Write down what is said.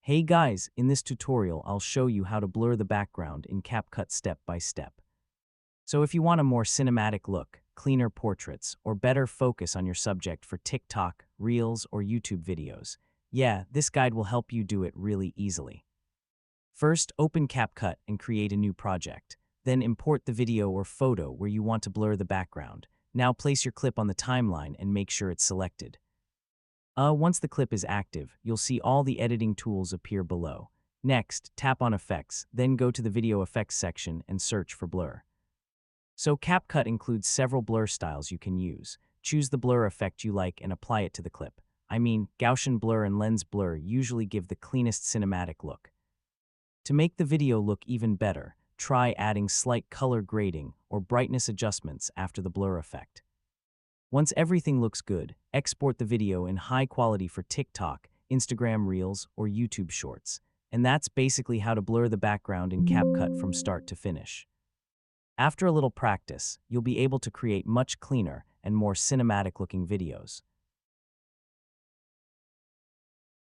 Hey guys, in this tutorial I'll show you how to blur the background in CapCut step by step. So if you want a more cinematic look, cleaner portraits, or better focus on your subject for TikTok, Reels, or YouTube videos, yeah, this guide will help you do it really easily. First, open CapCut and create a new project. Then import the video or photo where you want to blur the background. Now place your clip on the timeline and make sure it's selected. Once the clip is active, you'll see all the editing tools appear below. Next, tap on Effects, then go to the Video Effects section and search for Blur. So CapCut includes several blur styles you can use. Choose the blur effect you like and apply it to the clip. I mean, Gaussian blur and lens blur usually give the cleanest cinematic look. To make the video look even better, try adding slight color grading or brightness adjustments after the blur effect. Once everything looks good, export the video in high quality for TikTok, Instagram Reels, or YouTube Shorts. And that's basically how to blur the background in CapCut from start to finish. After a little practice, you'll be able to create much cleaner and more cinematic looking videos.